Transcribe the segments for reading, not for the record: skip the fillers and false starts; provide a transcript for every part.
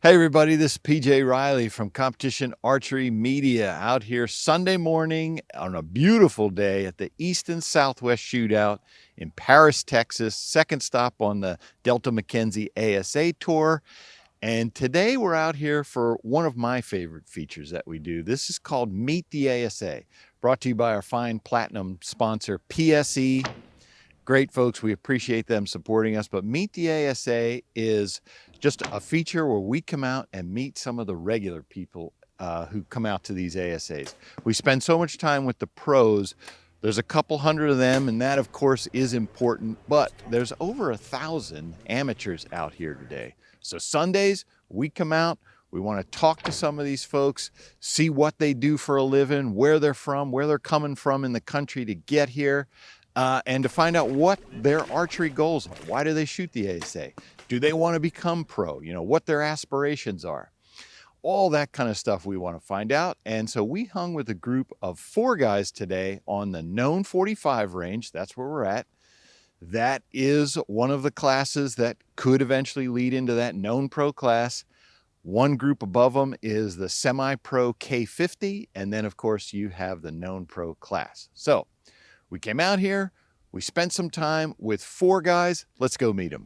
Hey everybody, this is PJ Riley from Competition Archery Media out here Sunday morning on a beautiful day at the Easton Southwest Shootout in Paris, Texas. Second stop on the Delta McKenzie ASA tour. And today we're out here for one of my favorite features that we do. This is called Meet the ASA, brought to you by our fine platinum sponsor, PSE. Great folks, we appreciate them supporting us, but Meet the ASA is just a feature where we come out and meet some of the regular people who come out to these ASAs. We spend so much time with the pros. There's a couple hundred of them, and that of course is important, but there's over 1,000 amateurs out here today. So Sundays, we come out, we want to talk to some of these folks, see what they do for a living, where they're from, where they're coming from in the country to get here. And to find out what their archery goals are. Why do they shoot the ASA? Do they want to become pro? You know, what their aspirations are. All that kind of stuff we want to find out. And so we hung with a group of 4 guys today on the known 45 range. That's where we're at. That is one of the classes that could eventually lead into that known pro class. One group above them is the semi-pro K50. And then of course you have the known pro class. So we came out here, we spent some time with 4 guys. Let's go meet them.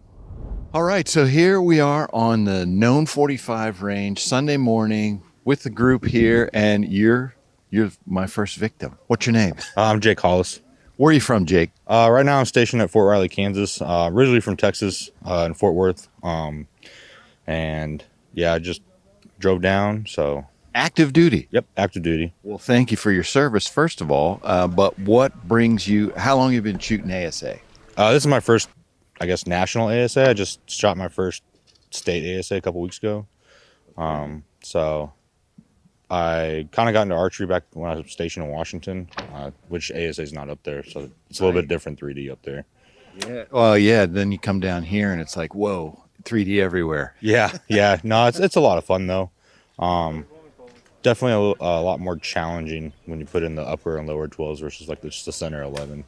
All right, so here we are on the known 45 range, Sunday morning with the group here, and you're my first victim. What's your name? I'm Jake Hollis. Where are you from, Jake? Right now I'm stationed at Fort Riley, Kansas. Originally from Texas, in Fort Worth. And yeah, I just drove down, so. Active duty. Yep, active duty. Well, thank you for your service, first of all. But what brings you, how long have you been shooting ASA? This is my first, I guess, national ASA. I just shot my first state ASA a couple weeks ago. So I kind of got into archery back when I was stationed in Washington, which ASA is not up there. So it's a little bit different 3D up there. Yeah. Well, yeah, then you come down here and it's like, whoa, 3D everywhere. Yeah. No, it's a lot of fun though. Definitely a lot more challenging when you put in the upper and lower 12s versus like just the center 11.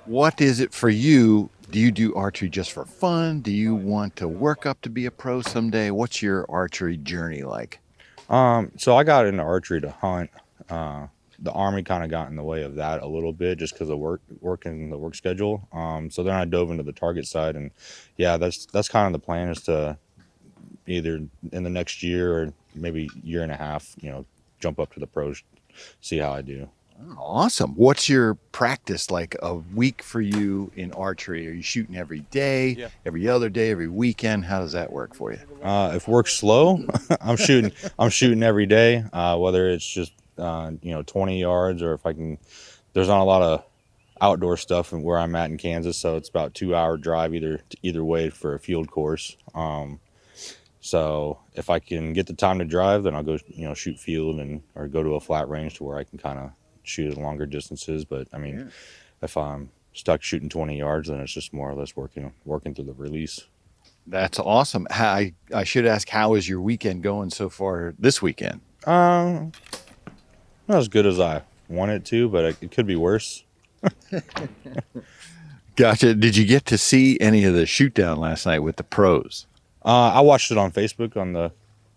What is it for you? Do you do archery just for fun? Do you want to work up to be a pro someday? What's your archery journey like? So I got into archery to hunt. The Army kind of got in the way of that a little bit just because of work and the work schedule. So then I dove into the target side, and yeah, that's kind of the plan, is to either in the next year or maybe year and a half, jump up to the pros, see how I do. Awesome. What's your practice like a week for you in archery? Are you shooting every day, every other day, every weekend? How does that work for you? If work's slow, I'm shooting every day, whether it's just 20 yards or if I can. There's not a lot of outdoor stuff where I'm at in Kansas, so it's about 2-hour drive either way for a field course. So if I can get the time to drive, then I'll go shoot field or go to a flat range to where I can kind of shoot at longer distances. But I mean, if I'm stuck shooting 20 yards, then it's just more or less working through the release. That's awesome. I should ask, how is your weekend going so far this weekend? Not as good as I want it to, but it could be worse. Gotcha. Did you get to see any of the shoot down last night with the pros? I watched it on Facebook on the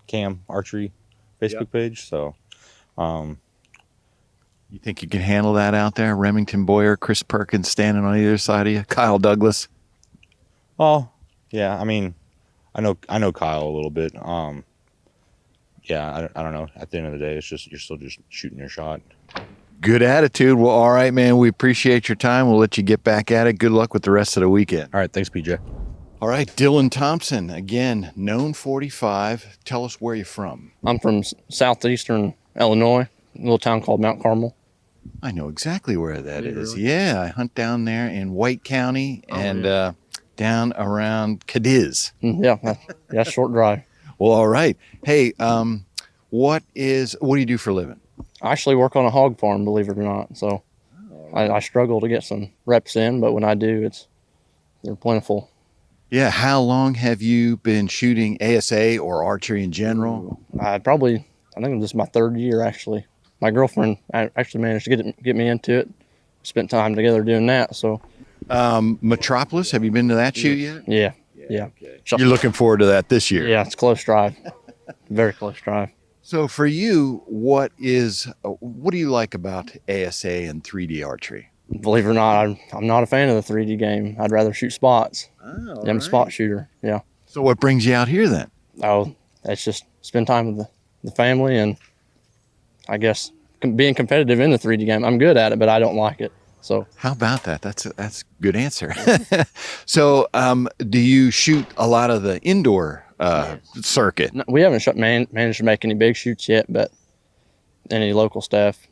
Cam Archery Facebook page. So, you think you can handle that out there? Remington Boyer, Chris Perkins standing on either side of you, Kyle Douglas. Oh, yeah. I mean, I know Kyle a little bit. Yeah, I don't know. At the end of the day, it's just you're still just shooting your shot. Good attitude. Well, all right, man. We appreciate your time. We'll let you get back at it. Good luck with the rest of the weekend. All right. Thanks, PJ. All right, Dillon Thompson, again, known 45. Tell us where you're from. I'm from southeastern Illinois, a little town called Mount Carmel. I know exactly where that is. Really? Yeah, I hunt down there in White County and down around Cadiz. Yeah, short drive. Well, all right. Hey, what do you do for a living? I actually work on a hog farm, believe it or not. So I struggle to get some reps in, but when I do, they're plentiful. Yeah, how long have you been shooting ASA or archery in general? I think this is my 3rd year, actually. My girlfriend actually managed to get me into it. Spent time together doing that. So, Metropolis, have you been to that shoot yet? Yeah. Yeah. Okay. You're looking forward to that this year. Yeah, it's a close drive. Very close drive. So for you, what do you like about ASA and 3D archery? Believe it or not, I'm not a fan of the 3D game. I'd rather shoot spots. Oh, I'm a spot shooter. Yeah. So what brings you out here then? Oh, that's just spend time with the family, and I guess being competitive in the 3D game. I'm good at it, but I don't like it. So How about that? That's a good answer. So do you shoot a lot of the indoor circuit? no, we haven't managed to make any big shoots yet, but any local stuff.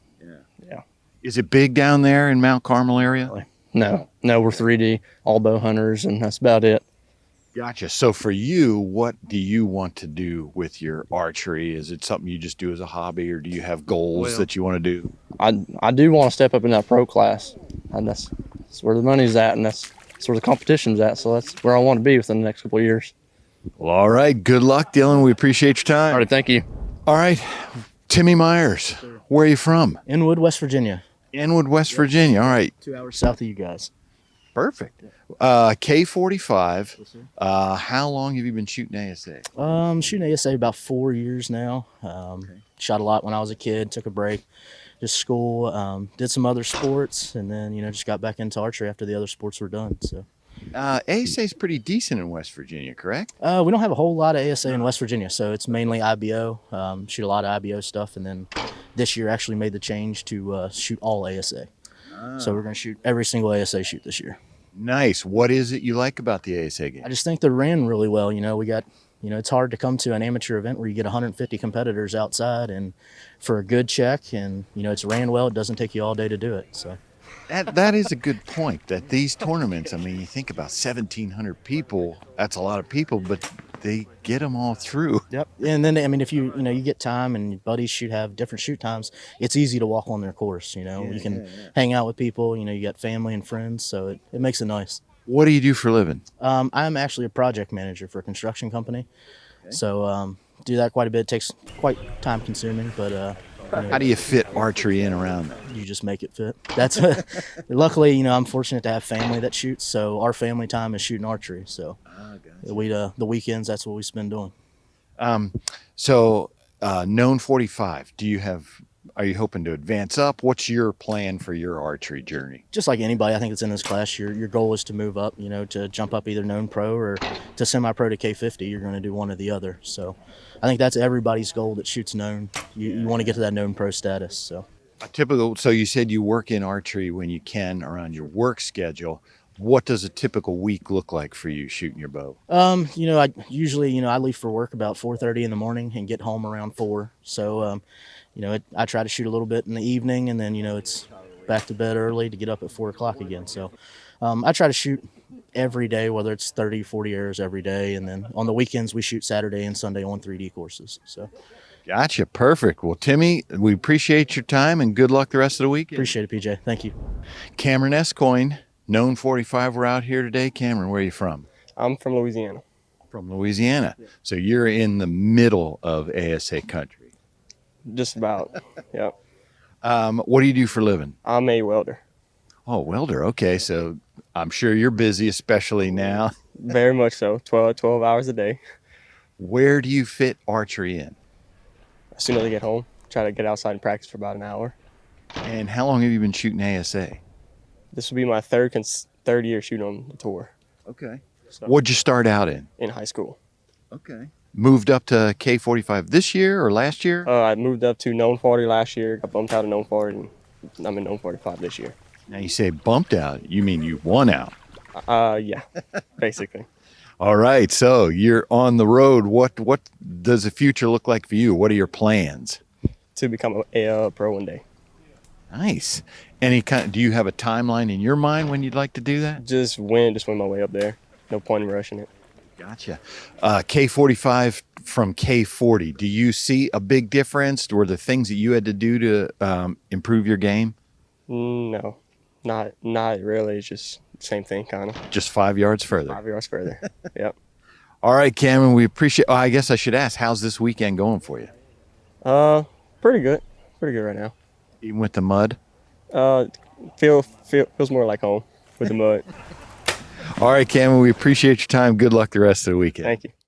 Is it big down there in Mount Carmel area? No, we're 3D, all bow hunters, and that's about it. Gotcha. So for you, what do you want to do with your archery? Is it something you just do as a hobby, or do you have goals that you want to do? I do want to step up in that pro class, and that's where the money's at, and that's where the competition's at. So that's where I want to be within the next couple of years. Well, all right. Good luck, Dillon. We appreciate your time. All right, thank you. All right. Timmy Myers, where are you from? Inwood, West Virginia. Inwood, West Virginia. All right. 2 hours south of you guys. Perfect. K45. How long have you been shooting ASA? Shooting ASA about 4 years now. Shot a lot when I was a kid, took a break, just school, did some other sports, and then, just got back into archery after the other sports were done. So ASA is pretty decent in West Virginia, correct? we don't have a whole lot of ASA in West Virginia, so it's mainly IBO. Shoot a lot of IBO stuff, and then this year actually made the change to shoot all ASA. So we're going to shoot every single ASA shoot this year. Nice. What is it you like about the ASA game? I just think they're ran really well. We got, it's hard to come to an amateur event where you get 150 competitors outside and for a good check, and, it's ran well. It doesn't take you all day to do it. So That is a good point, that these tournaments, I mean, you think about 1,700 people, that's a lot of people, but they get them all through. Yep. And then, if you get time and your buddies have different shoot times, it's easy to walk on their course. You can hang out with people, you got family and friends. So it makes it nice. What do you do for a living? I'm actually a project manager for a construction company. Okay. So do that quite a bit. It takes quite time consuming, but how do you fit archery in around that? You just make it fit. That's luckily, I'm fortunate to have family that shoots, so our family time is shooting archery. So the weekends, that's what we spend doing. So known 45, are you hoping to advance up? What's your plan for your archery journey? Just like anybody, I think it's in this class, your goal is to move up, to jump up either known pro or to semi-pro to K50. You're going to do one or the other. So I think that's everybody's goal that shoots known. You want to get to that known pro status. So so you said you work in archery when you can around your work schedule. What does a typical week look like for you shooting your bow? I usually, I leave for work about 4:30 in the morning and get home around 4. So, I try to shoot a little bit in the evening, and then, it's back to bed early to get up at 4 o'clock again. So I try to shoot every day, whether it's 30, 40 arrows every day. And then on the weekends, we shoot Saturday and Sunday on 3D courses. So. Gotcha. Perfect. Well, Timmy, we appreciate your time and good luck the rest of the weekend. Appreciate it, PJ. Thank you. Cameron Escoyne, known 45. We're out here today. Cameron, where are you from? I'm from Louisiana. From Louisiana. Yeah. So you're in the middle of ASA country. Just about. Yep. What do you do for a living? I'm a welder. Oh, welder. Okay. So I'm sure you're busy, especially now. Very much so. 12 hours a day. Where do you fit archery in? As soon as I get home, try to get outside and practice for about an hour. And how long have you been shooting ASA? This will be my third year shooting on the tour. Okay. So, what'd you start out in? In high school. Okay. Moved up to K45 this year or last year? I moved up to known 40 last year, got bumped out of known 40, and I'm in known 45 this year. Now you say bumped out, you mean you won out? Yeah, basically. All right, so you're on the road. What does the future look like for you? What are your plans? To become a pro one day. Nice. Do you have a timeline in your mind when you'd like to do that? Just win my way up there. No point in rushing it. Gotcha. K45 from K40. Do you see a big difference? Were there things that you had to do to improve your game? No, not really. It's just same thing, kind of. Just 5 yards further. 5 yards further. Yep. All right, Cameron. We appreciate. I guess I should ask, how's this weekend going for you? Pretty good. Pretty good right now. Even with the mud? Feels more like home with the mud. All right, Cameron, we appreciate your time. Good luck the rest of the weekend. Thank you.